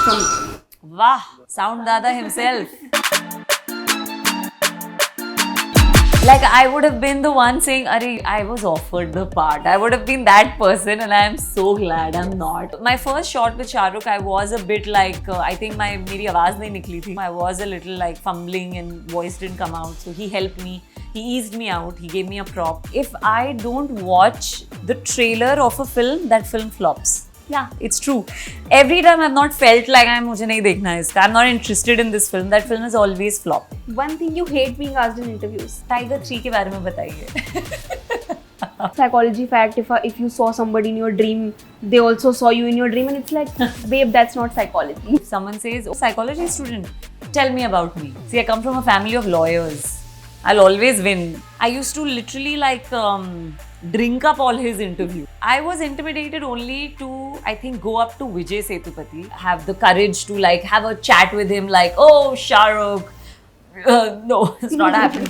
from... Wow, Sound Dada himself. Like, I would have been the one saying, Arey, I was offered the part. I would have been that person, and I am so glad I'm not. My first shot with Shah Rukh, I was a bit like, I think मेरी आवाज़ नहीं निकली थी. I was a little like fumbling and voice didn't come out. So he helped me. He eased me out. He gave me a prop. If I don't watch the trailer of a film, that film flops. Yeah, it's true. Every time I've not felt like मुझे नहीं देखना है इसका. I'm not interested in this film. That film has always flopped. One thing you hate being asked in interviews. Tiger 3 के बारे में बताइए. Psychology fact, if you saw somebody in your dream, they also saw you in your dream, and it's like, babe, that's not psychology. If someone says, oh, psychology student, tell me about me. See, I come from a family of lawyers. I'll always win. I used to literally like drink up all his interview. I was intimidated only to, I think, go up to Vijay Sethupathi, have the courage to like have a chat with him like, oh, Shah Rukh. No, it's not happening.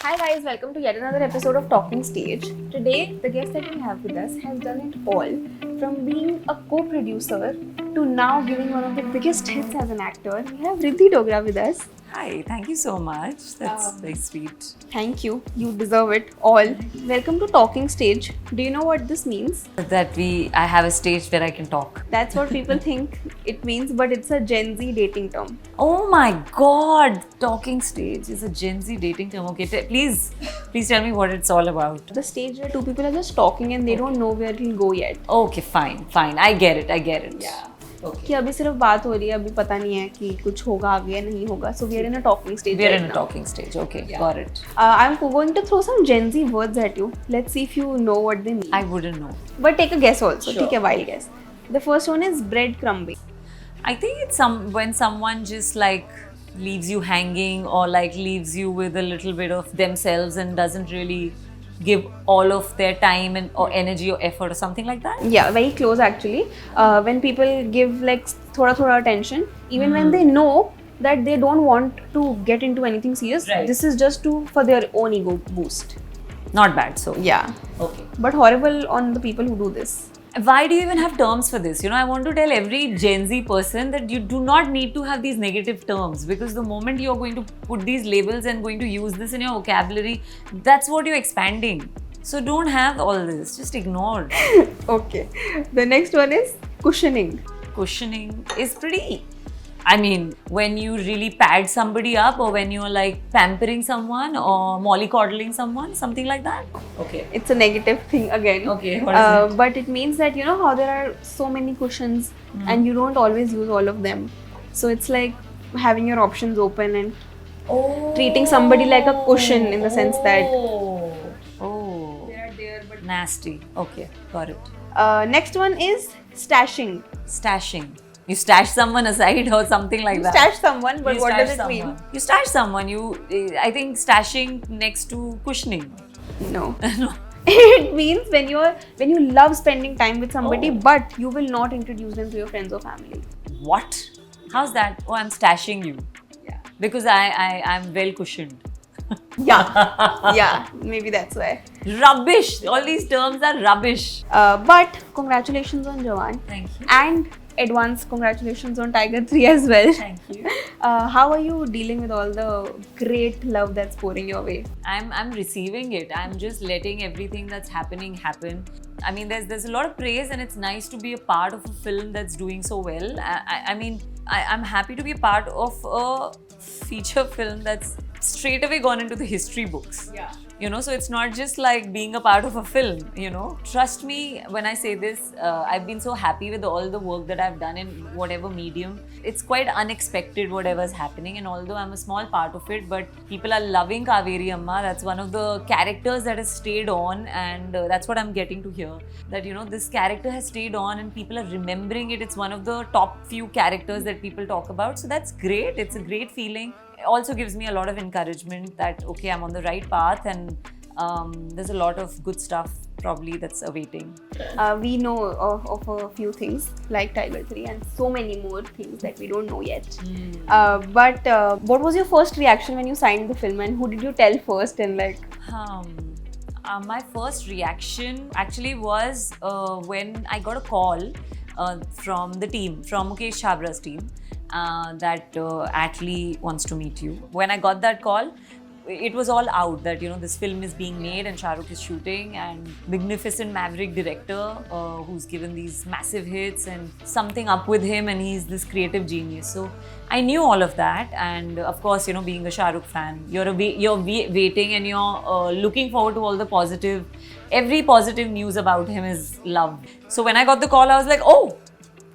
Hi guys, welcome to yet another episode of Talking Stage. Today, the guest that we have with us has done it all. From being a co-producer to now giving one of the biggest hits as an actor. We have Ridhi Dogra with us. Hi, thank you so much. That's very sweet. Thank you. You deserve it all. Welcome to Talking Stage. Do you know what this means? That I have a stage where I can talk. That's what people think it means, but it's a Gen Z dating term. Oh my God! Talking stage is a Gen Z dating term. Okay, please tell me what it's all about. The stage where two people are just talking and they don't know where it'll go yet. Okay, fine. I get it. Yeah. Okay. कि अभी सिर्फ बात हो रही है, अभी पता नहीं है कि कुछ होगा आगे या नहीं होगा. So we are in a talking stage. We are in a talking stage. Okay, got it. I'm going to throw some Gen Z words at you. Let's see if you know what they mean. I wouldn't know. But take a guess also. Sure. Take a wild guess. The first one is breadcrumbing. I think it's when someone just like leaves you hanging or like leaves you with a little bit of themselves and doesn't really give all of their time and or energy or effort or something like that. Yeah, very close actually. When people give like thoda attention, even when they know that they don't want to get into anything serious, Right. this is just for their own ego boost. Not bad. So Yeah, okay. but horrible on the people who do this. Why do you even have terms for this? You know, I want to tell every Gen Z person that you do not need to have these negative terms, because the moment you're going to put these labels and going to use this in your vocabulary, that's what you're expanding. So don't have all this, just ignore. Okay. The next one is cushioning. Cushioning is pretty, I mean, when you really pad somebody up or when you're like pampering someone or mollycoddling someone, something like that. Okay. It's a negative thing again. Okay, what is it? But it means that you know how there are so many cushions and you don't always use all of them. So it's like having your options open and treating somebody like a cushion in the sense that they are there but nasty. Okay, got it. next one is stashing. Stashing. You stash someone aside or something like that. Stash someone, but You what stash does it mean? someone. You stash someone. I think stashing next to cushioning. No. No. It means when you love spending time with somebody, but you will not introduce them to your friends or family. What? How's that? Oh, I'm stashing you. Yeah. Because I'm well cushioned. Yeah, maybe that's why. Rubbish. All these terms are rubbish. But congratulations on Jawan. Thank you. And advance congratulations on Tiger 3 as well. Thank you. How are you dealing with all the great love that's pouring your way? I'm receiving it. I'm just letting everything that's happening happen. I mean, there's a lot of praise and it's nice to be a part of a film that's doing so well. I'm happy to be a part of a feature film that's straight away gone into the history books. Yeah. You know, so it's not just like being a part of a film, you know. Trust me when I say this, I've been so happy with all the work that I've done in whatever medium. It's quite unexpected whatever's happening, and although I'm a small part of it, but people are loving Kaveri Amma. That's one of the characters that has stayed on, and that's what I'm getting to hear. That, you know, this character has stayed on and people are remembering it. It's one of the top few characters that people talk about. So that's great. It's a great feeling. It also gives me a lot of encouragement that, okay, I'm on the right path and there's a lot of good stuff probably that's awaiting. We know of a few things like Tiger 3 and so many more things that we don't know yet. But what was your first reaction when you signed the film and who did you tell first and like? My first reaction actually was when I got a call from the team, from Mukesh Chabra's team, that Atlee wants to meet you. When I got that call, it was all out that this film is being made and Shah Rukh is shooting, and magnificent maverick director who's given these massive hits, and something up with him, and he's this creative genius. So I knew all of that, and of course being a Shah Rukh fan, you're waiting and you're looking forward to all the positive. Every positive news about him is loved. So when I got the call, I was like, oh,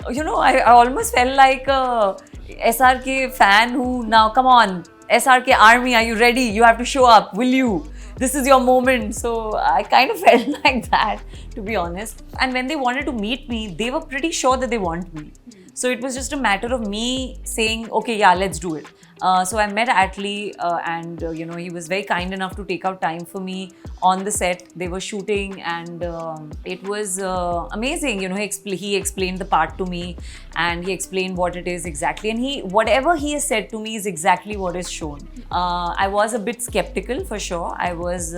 I almost felt like a SRK fan who, now come on, SRK army, are you ready? You have to show up, will you? This is your moment. So I kind of felt like that, to be honest. And when they wanted to meet me, they were pretty sure that they want me. So it was just a matter of me saying, okay, yeah, let's do it. So I met Atlee and he was very kind enough to take out time for me on the set. They were shooting, and it was amazing. He explained the part to me, and he explained what it is exactly, and whatever he has said to me is exactly what is shown. I was a bit skeptical for sure. I was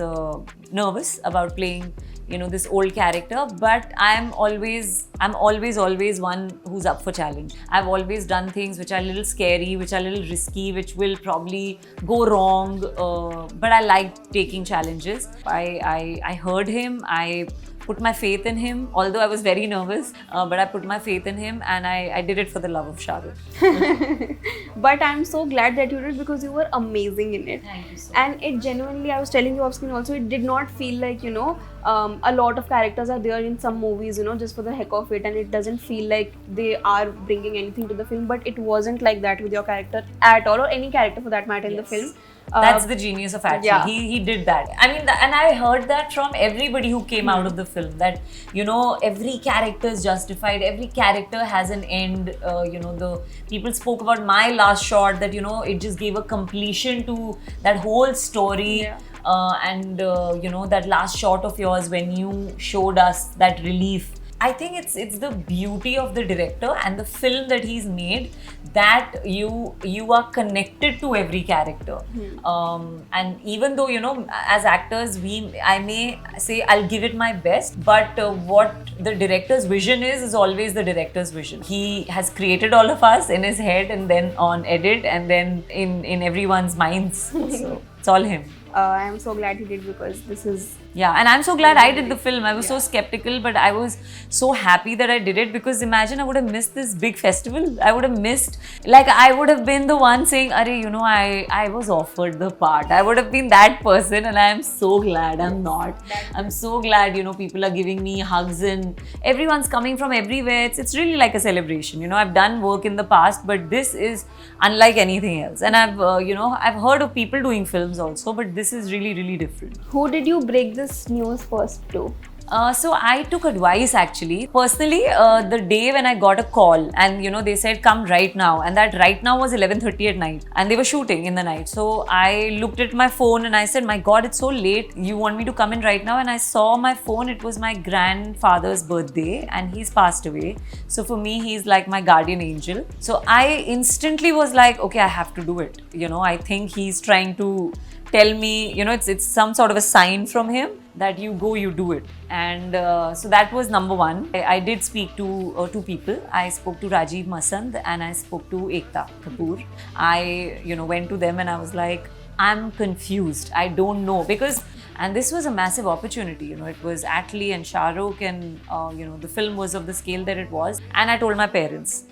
nervous about playing this old character, but I'm always one who's up for challenge. I've always done things which are a little scary, which are a little risky, which will probably go wrong, but I like taking challenges. I heard him, I put my faith in him, although I was very nervous, but I put my faith in him, and I did it for the love of Shah Rukh. But I'm so glad that you did, because you were amazing in it. Thank you so And it genuinely, I was telling you off screen also, it did not feel like, a lot of characters are there in some movies, just for the heck of it, and it doesn't feel like they are bringing anything to the film, but it wasn't like that with your character at all, or any character for that matter in the film. That's the genius of Atlee. Yeah. He did that. I mean, and I heard that from everybody who came out of the film, that every character is justified. Every character has an end. The people spoke about my last shot, that it just gave a completion to that whole story. Yeah. And that last shot of yours when you showed us that relief. I think it's the beauty of the director and the film that he's made, that you are connected to every character. And even though as actors I may say I'll give it my best, but what the director's vision is always the director's vision. He has created all of us in his head, and then on edit, and then in everyone's minds. So it's all him. I'm so glad he did, because this is... Yeah, and I'm so glad I did the film. I was so skeptical, but I was so happy that I did it, because imagine I would have missed this big festival. I would have missed, I would have been the one saying, I was offered the part. I would have been that person, and I am so glad I'm not. I'm so glad, people are giving me hugs, and everyone's coming from everywhere. It's really like a celebration. I've done work in the past, but this is unlike anything else. And I've heard of people doing films also, but this is really, really different. Who did you break this news first to? So I took advice actually. Personally, the day when I got a call and they said come right now, and that right now was 11:30 at night, and they were shooting in the night. So I looked at my phone and I said, my God, it's so late. You want me to come in right now? And I saw my phone. It was my grandfather's birthday, and he's passed away. So for me, he's like my guardian angel. So I instantly was like, okay, I have to do it. I think he's trying to tell me, it's some sort of a sign from him that you go, you do it. And so that was number one. I did speak to two people. I spoke to Rajiv Masand and I spoke to Ekta Kapoor. I, went to them and I was like, I'm confused. I don't know, and this was a massive opportunity. It was Atlee and Shah Rukh, and the film was of the scale that it was. And I told my parents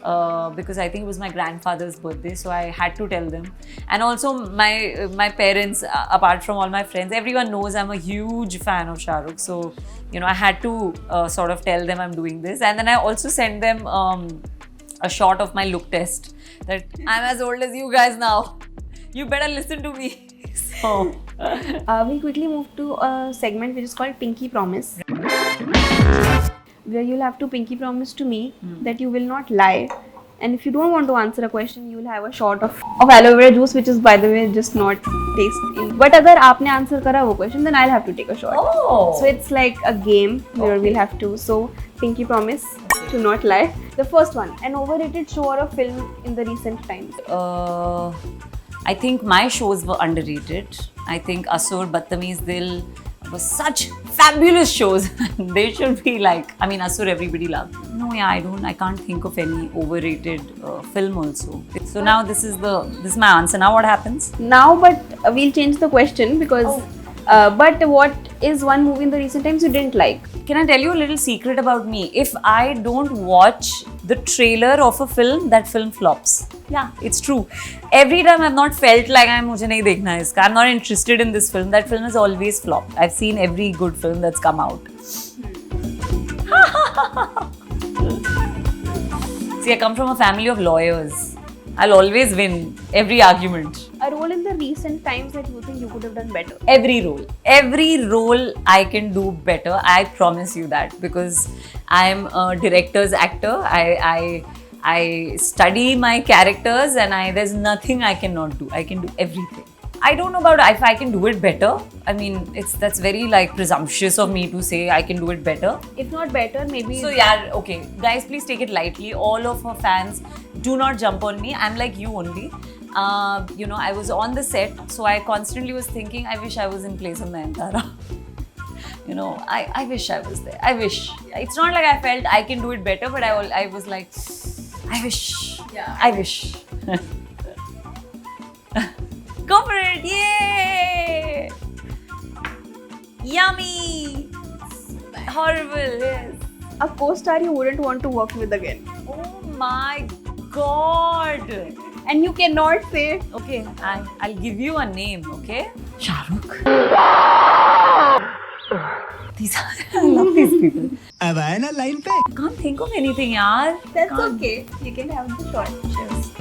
because I think it was my grandfather's birthday, so I had to tell them. And also my parents, apart from all my friends, everyone knows I'm a huge fan of Shah Rukh. So I had to sort of tell them I'm doing this. And then I also sent them a shot of my look test, that I'm as old as you guys now. You better listen to me. So we'll quickly move to a segment which is called Pinky Promise, where you'll have to pinky promise to me that you will not lie, and if you don't want to answer a question, you will have a shot of aloe vera juice, which is, by the way, just not tasty. But agar aapne answer kara wo question, then I'll have to take a shot. Oh. So it's like a game where we'll have to. So pinky promise to not lie. The first one, an overrated show or a film in the recent times. I think my shows were underrated. I think Asur, Badtameez Dil, were such fabulous shows. They should be like, I mean, Asur everybody loved. No, yeah, I can't think of any overrated film also. So now this is my answer. Now what happens? Now, but we'll change the question because. But what is one movie in the recent times you didn't like? Can I tell you a little secret about me? If I don't watch the trailer of a film, that film flops. Yeah, it's true. Every time I've not felt like मुझे नहीं देखना है इसका, I'm not interested in this film, that film has always flopped. I've seen every good film that's come out. See, I come from a family of lawyers. I'll always win every argument. A role in the recent times that you think you could have done better? Every role I can do better. I promise you that, because I'm a director's actor. I study my characters, and there's nothing I cannot do. I can do everything. I don't know about if I can do it better. I mean, that's very like presumptuous of me to say I can do it better. If not better, maybe. So yeah, okay, guys, please take it lightly. All of our fans, do not jump on me. I'm like you only. I was on the set, so I constantly was thinking, I wish I was in place of Nayanthara. I wish I was there. I wish. It's not like I felt I can do it better, but I was like, I wish. Yeah. I wish. Go for it! Yay! Yummy! Horrible, yes. A co-star you wouldn't want to work with again. Oh my god! And you cannot say. Okay, I'll give you a name, okay? Shah Rukh. I love these people. I can't think of anything, yaar. That's okay. You can have the shot. Cheers.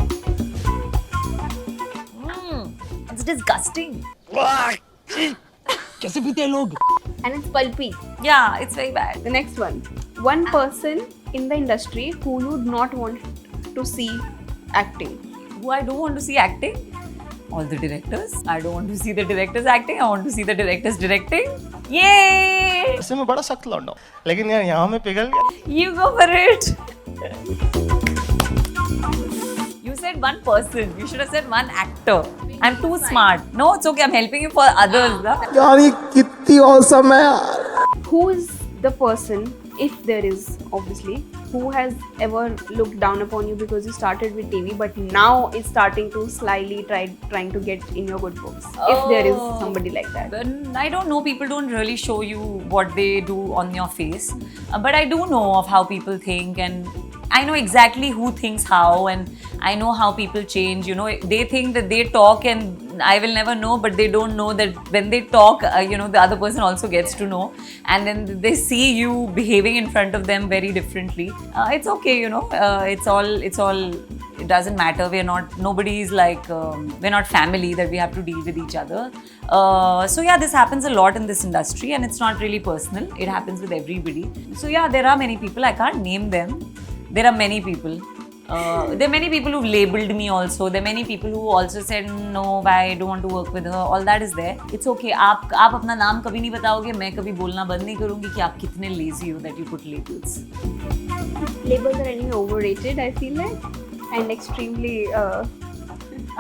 It's disgusting. And it's pulpy. Yeah, it's very bad. The next one. One person in the industry who you would not want to see acting. Who I don't want to see acting? All the directors. I don't want to see the directors acting. I want to see the directors directing. Yay! इससे मैं बड़ा सख्त लौंडा हूँ, लेकिन यार यहाँ में पिघल गया. You go for it. You said one person. You should have said one actor. I'm too smart. No, it's okay. I'm helping you for others. यार ये कितनी awesome है यार. Who is the person, if there is obviously, who has ever looked down upon you because you started with TV but now is starting to slyly trying to get in your good books? If there is somebody like that. I don't know. People don't really show you what they do on your face. But I do know of how people think, and I know exactly who thinks how, and I know how people change. They think that they talk and I will never know, but they don't know that when they talk, the other person also gets to know, and then they see you behaving in front of them very differently. It's okay, it's all. It doesn't matter. Nobody is like, we're not family that we have to deal with each other. So yeah, this happens a lot in this industry, and it's not really personal. It happens with everybody. So yeah, there are many people. I can't name them. There are many people. There are many people who've labelled me also. There are many people who also said, no, I don't want to work with her. All that is there. It's okay. आप अपना नाम कभी नहीं बताओगे, मैं कभी बोलना बंद नहीं करूँगी कि आप कितने lazy हो that you put labels. Labels are anyway overrated, I feel like, and extremely.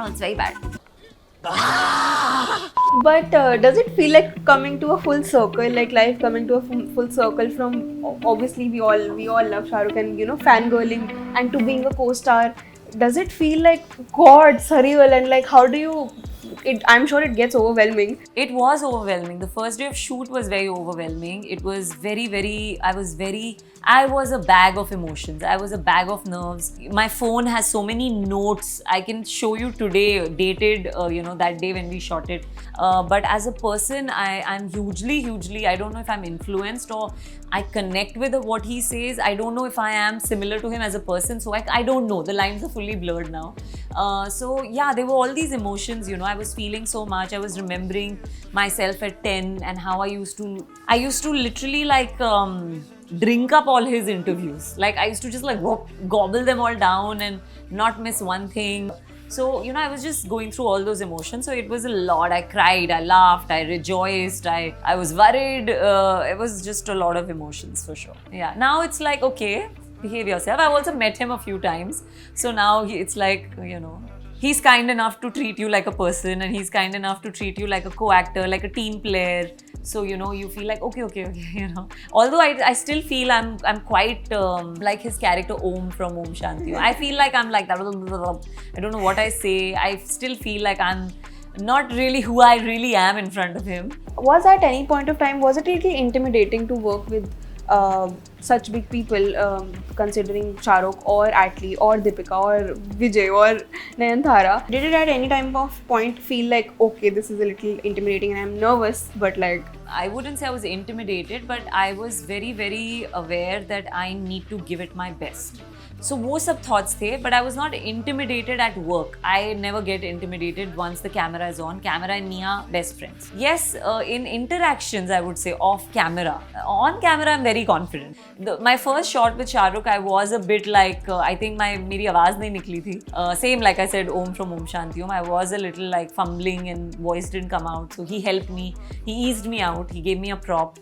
It's very bad. But does it feel like coming to a full circle, like life coming to a full circle from obviously we all love Shah Rukh and fangirling, and to being a co-star? Does it feel like God, surreal, and like how do you? I'm sure it gets overwhelming. It was overwhelming. The first day of shoot was very overwhelming. It was very. I was a bag of emotions. I was a bag of nerves. My phone has so many notes. I can show you today, dated, that day when we shot it. But as a person, I'm hugely, I don't know if I'm influenced or I connect with what he says. I don't know if I am similar to him as a person. So I don't know. The lines are fully blurred now. So yeah, there were all these emotions, I was feeling so much. I was remembering myself at 10 and how I used to literally like drink up all his interviews. Like I used to just like gobble them all down and not miss one thing. So, I was just going through all those emotions. So it was a lot. I cried, I laughed, I rejoiced, I was worried. It was just a lot of emotions for sure. Yeah. Now it's like, okay, behave yourself. I've also met him a few times. So now it's like, he's kind enough to treat you like a person, and he's kind enough to treat you like a co-actor, like a team player. So you feel like okay. Although I still feel I'm quite like his character Om from Om Shanti. I feel like I'm like that. I don't know what I say. I still feel like I'm not really who I really am in front of him. Was at any point of time, was it really intimidating to work with such big people, considering Shah Rukh or Atlee or Deepika or Vijay or Nayanthara? Did it at any time of point feel like, okay, this is a little intimidating and I'm nervous, but like... I wouldn't say I was intimidated, but I was very, very aware that I need to give it my best. So वो सब thoughts थे, but I was not intimidated at work. I never get intimidated once the camera is on. Camera and me are best friends. Yes, in interactions, I would say off camera. On camera, I'm very confident. My first shot with Shah Rukh, I was a bit like, I think मेरी आवाज़ नहीं निकली थी. Same like I said, Om from Om Shanti Om. I was a little like fumbling and voice didn't come out. So he helped me. He eased me out. He gave me a prop.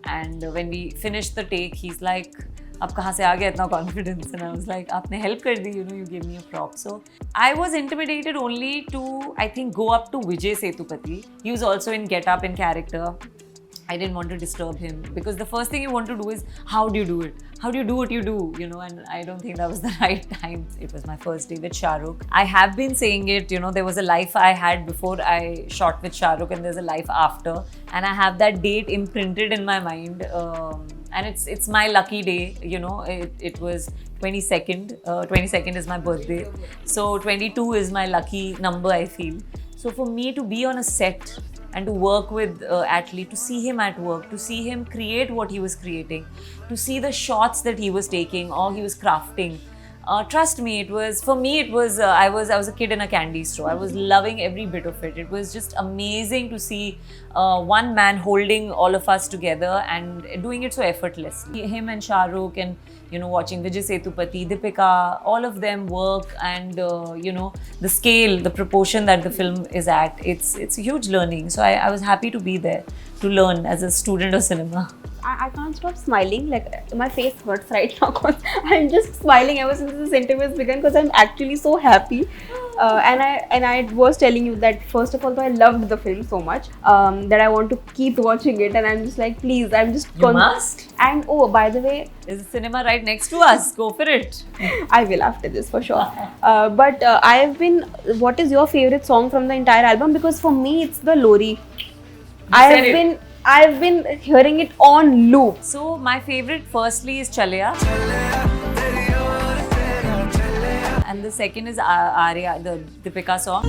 And when we finished the take, he's like, अब कहाँ से आ गया इतना confidence? And I was like, आपने help कर दी, you gave me a prop. So I was intimidated only to, I think, go up to Vijay Sethupathi. He was also in Get Up in character. I didn't want to disturb him because the first thing you want to do is, how do you do it? How do you do what you do? And I don't think that was the right time. It was my first day with Shah Rukh. I have been saying it, there was a life I had before I shot with Shah Rukh and there's a life after. And I have that date imprinted in my mind. And it's my lucky day, it was 22nd. 22nd is my birthday. So 22 is my lucky number, I feel. So for me to be on a set and to work with Atlee, to see him at work, to see him create what he was creating, to see the shots that he was taking or he was crafting. Trust me, I was a kid in a candy store. I was loving every bit of it. It was just amazing to see one man holding all of us together and doing it so effortlessly. Him and Shah Rukh and watching Vijay Sethupathi, Deepika, all of them work and the scale, the proportion that the film is at, it's a huge learning. So I was happy to be there to learn as a student of cinema. I can't stop smiling. Like my face hurts right now because I'm just smiling ever since this interview has begun because I'm actually so happy. And I was telling you that first of all, I loved the film so much that I want to keep watching it. And I'm just like, please, I'm just. You must. And oh, by the way, there's a cinema right next to us. Go for it. I will after this for sure. But what is your favorite song from the entire album? Because for me, it's the Lori. I've been hearing it on loop. So my favorite firstly is Chaleya. And the second is Arya, the Deepika song.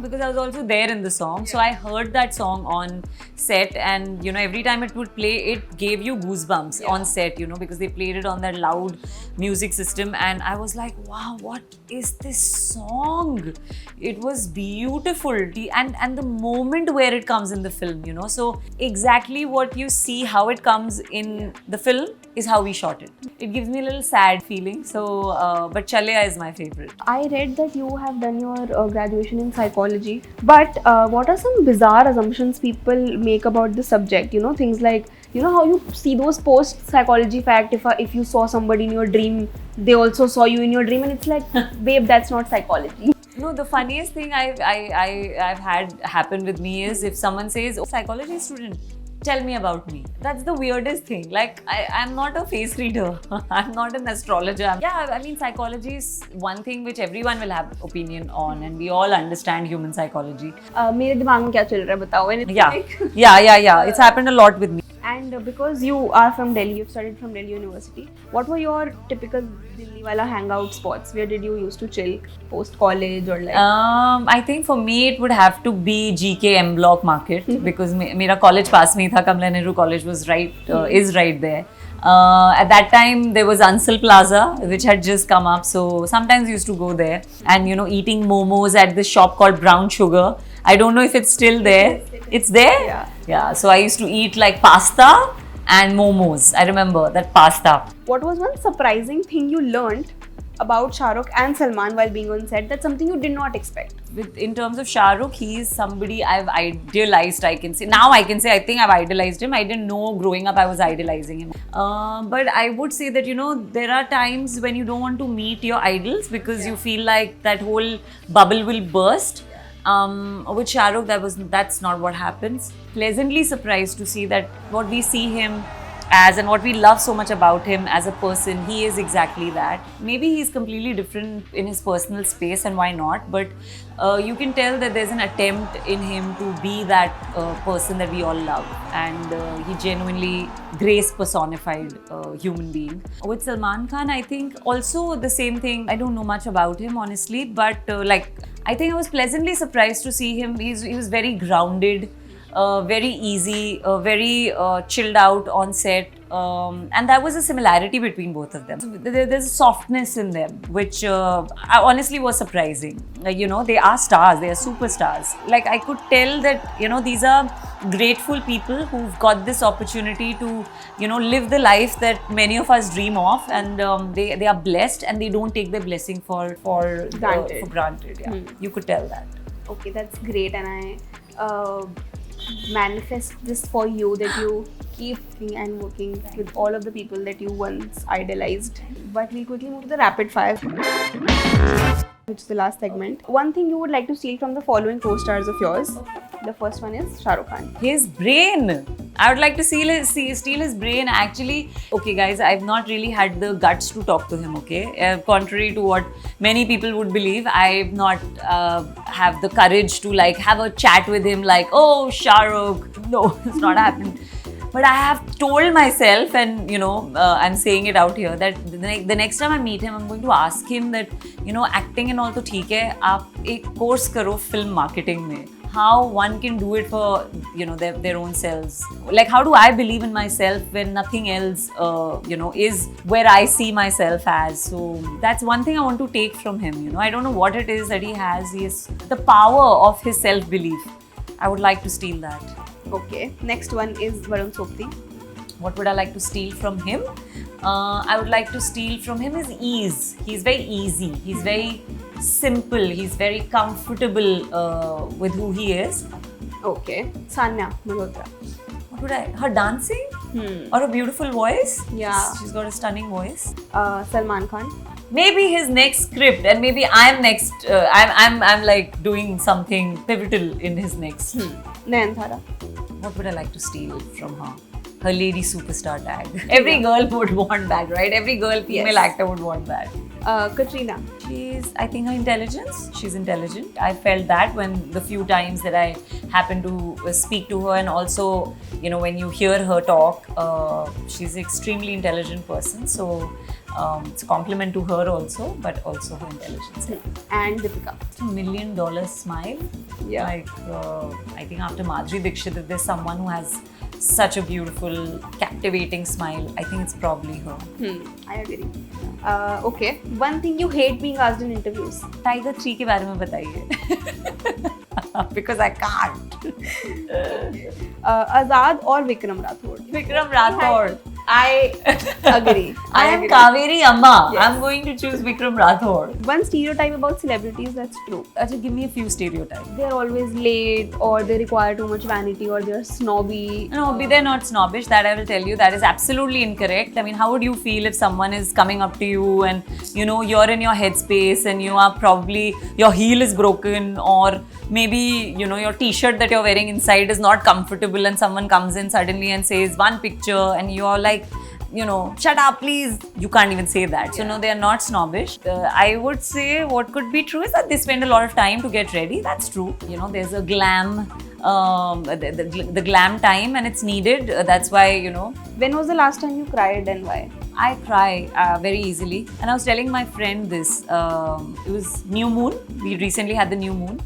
Because I was also there in the song, so I heard that song on set, and every time it would play, it gave you goosebumps on set, because they played it on that loud music system, and I was like, wow, what is this song? It was beautiful, and the moment where it comes in the film, so exactly what you see, how it comes in the film is how we shot it. It gives me a little sad feeling, so but Chaleya is my favorite. I read that you have done your graduation in psychology, but what are some bizarre assumptions people make about the subject? Things like, how you see those post-psychology fact, if you saw somebody in your dream, they also saw you in your dream, and it's like, babe, that's not psychology. No, the funniest thing I've had happen with me is if someone says, oh, psychology student, tell me about me. That's the weirdest thing. Like, I'm not a face reader. I'm not an astrologer. Yeah, I mean, psychology is one thing which everyone will have opinion on, and we all understand human psychology. मेरे दिमाग में क्या चल रहा है बताओ? And it's yeah. It's happened a lot with me. And because you are from Delhi, you've studied from Delhi University. What were your typical Delhi wala hangout spots? Where did you used to chill post college or like? I think for me it would have to be GK M Block Market because मेरा college पास में ही था. Kamala Nehru College was is right there. At that time there was Ansal Plaza which had just come up, so sometimes we used to go there and eating momos at this shop called Brown Sugar. I don't know if it's still there. It's there? Yeah. So I used to eat like pasta and momos. I remember that pasta. What was one surprising thing you learned about Shah Rukh and Salman while being on set that's something you did not expect? In terms of Shah Rukh, he is somebody I've idealized, I can say. Now I can say I think I've idolized him. I didn't know growing up I was idolizing him. But I would say that, there are times when you don't want to meet your idols because you feel like that whole bubble will burst. With Shah Rukh, that's not what happens. Pleasantly surprised to see that what we see him as and what we love so much about him as a person, he is exactly that. Maybe he's completely different in his personal space, and why not? But you can tell that there's an attempt in him to be that person that we all love, and he genuinely grace personified human being. With Salman Khan, I think also the same thing. I don't know much about him honestly, but I think I was pleasantly surprised to see him. He was very grounded. Very easy, very chilled out on set, and there was a similarity between both of them. So there's a softness in them, which honestly was surprising. They are stars, they are superstars. Like, I could tell that, these are grateful people who've got this opportunity to, live the life that many of us dream of, and they are blessed, and they don't take their blessing for granted. Yeah. You could tell that. Okay, that's great, and I manifest this for you, that you keep and working with all of the people that you once idolized. But we'll quickly move to the rapid fire, which is the last segment. One thing you would like to steal from the following co-stars of yours. The first one is Shah Rukh Khan. His brain. I would like to steal his brain. Actually, okay guys, I've not really had the guts to talk to him, okay? Contrary to what many people would believe, I've not have the courage to have a chat with him like, oh, Shah Rukh. No, it's not happened. But I have told myself, and I'm saying it out here, that the next time I meet him, I'm going to ask him that, acting and all to theek hai, aap ek course karo film marketing mein. How one can do it for their own selves. Like, how do I believe in myself when nothing else is where I see myself as? So that's one thing I want to take from him. I don't know what it is that he has. He has the power of his self-belief. I would like to steal that. Okay, next one is Varun Sobti. What would I like to steal from him? I would like to steal from him his ease. He's very easy. He's very simple. He's very comfortable with who he is. Okay, Sanya Malhotra. What would her dancing? Or a beautiful voice? Yeah. She's got a stunning voice. Salman Khan. Maybe his next script, and maybe I'm next. I'm like doing something pivotal in his next. Nayanthara. What would I like to steal from her? Her lady superstar tag. Every girl would want that, right? Every girl, female actor would want that. Katrina. I think her intelligence. She's intelligent. I felt that when the few times that I happened to speak to her, and also, when you hear her talk, she's an extremely intelligent person. So it's a compliment to her also, but also her intelligence. And Deepika. It's $1 million smile. Yeah. I think after Madhuri Dixit, if there's someone who has such a beautiful, captivating smile, I think it's probably her. I agree. Okay, one thing you hate being asked in interviews. Tiger 3 के बारे में बताइए. Because I can't. Azad or Vikram Rathod? Vikram Rathod. I agree. I am Kaveri Amma. Yes. I'm going to choose Vikram Rathod. One stereotype about celebrities that's true. Achha, give me a few stereotypes. They're always late, or they require too much vanity, or they're snobby. No, they're not snobbish. That I will tell you. That is absolutely incorrect. I mean, how would you feel if someone is coming up to you and you're in your headspace and you are probably, your heel is broken, or maybe your t-shirt that you're wearing inside is not comfortable, and someone comes in suddenly and says one picture and you're like, shut up please. You can't even say that. So no, they are not snobbish. I would say what could be true is that they spend a lot of time to get ready. That's true. There's a glam, the glam time, and it's needed. That's why, When was the last time you cried and why? I cry very easily. And I was telling my friend this. It was new moon. We recently had the new moon.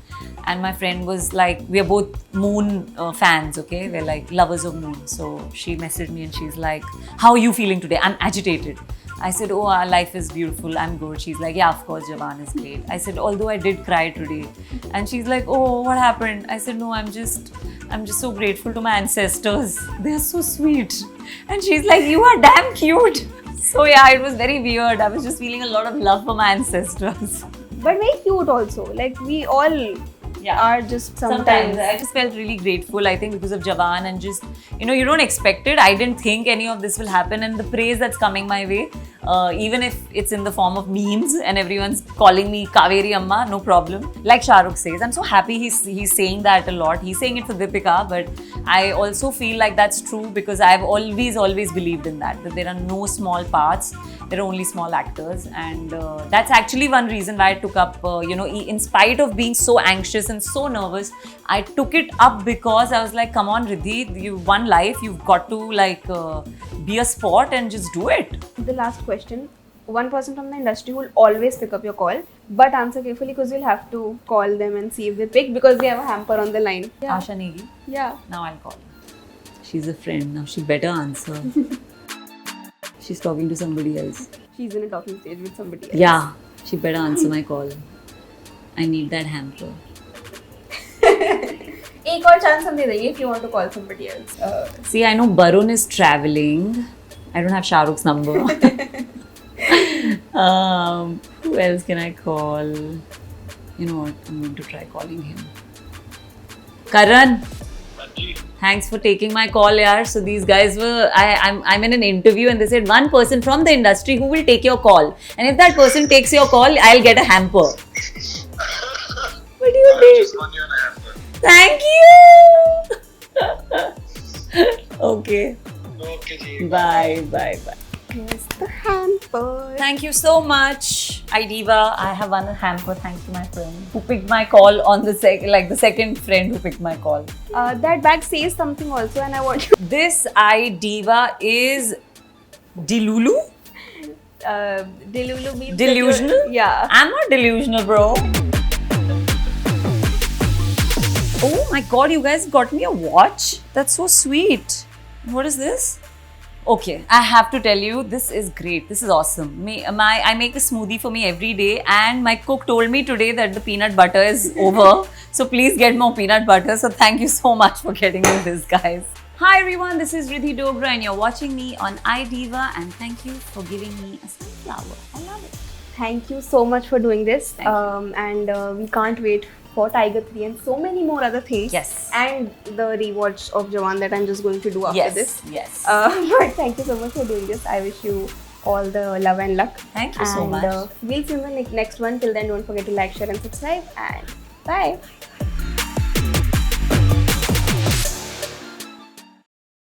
And my friend was like, we are both moon fans, okay? We're like lovers of moon. So she messaged me and she's like, how are you feeling today? I'm agitated. I said, oh, our life is beautiful. I'm good. She's like, yeah, of course, Jawan is great. I said, although I did cry today. And she's like, oh, what happened? I said, no, I'm just so grateful to my ancestors. They're so sweet. And she's like, you are damn cute. So yeah, it was very weird. I was just feeling a lot of love for my ancestors. But very cute also. Like we all are just sometimes. I just felt really grateful, I think, because of Jawan and just, you don't expect it. I didn't think any of this will happen, and the praise that's coming my way, even if it's in the form of memes and everyone's calling me Kaveri Amma, no problem. Like Shah Rukh says, I'm so happy he's saying that a lot. He's saying it for Deepika, but I also feel like that's true because I've always believed in that there are no small parts, there are only small actors, and that's actually one reason why I took up, in spite of being so anxious and so nervous, I took it up because I was like, come on Ridhi, you one life, you've got to be a sport and just do it. The last question. One person from the industry will always pick up your call, but answer carefully because you'll have to call them and see if they pick because they have a hamper on the line. Yeah. Asha Negi. Yeah. Now I'll call her. She's a friend. Now she better answer. She's talking to somebody else. She's in a talking stage with somebody else. Yeah. She better answer my call. I need that hamper. एक और chance हम दे देंगे if you want to call somebody else. See, I know Barun is traveling. I don't have Shah Rukh's number. Who else can I call? You know what? I'm going to try calling him. Karan. Thanks for taking my call, yaar. So these guys were, I'm in an interview and they said one person from the industry who will take your call. And if that person takes your call, I'll get a hamper. What do you think? Just won you an hamper. Thank you. Okay. Okay, ji. Bye. Here's the hamper. Thank you so much, iDiva. I have won a hamper thanks to my friend who picked my call on the second friend who picked my call. That bag says something also, and I want you. This iDiva is Delulu? Delulu means Delusional? Yeah. I'm not delusional, bro. Oh my god, you guys got me a watch? That's so sweet. What is this? Okay, I have to tell you, this is great. This is awesome. I make a smoothie for me every day, and my cook told me today that the peanut butter is over. So please get more peanut butter. So thank you so much for getting me this, guys. Hi everyone, this is Ridhi Dogra and you're watching me on iDiva, and thank you for giving me a sunflower. I love it. Thank you so much for doing this. Thank you. And we can't wait for Tiger 3 and so many more other things. Yes. And the rewatch of Jawan that I'm just going to do after this. Yes. But thank you so much for doing this. I wish you all the love and luck. Thank you so much. We'll see you in the next one. Till then, don't forget to like, share and subscribe. And bye.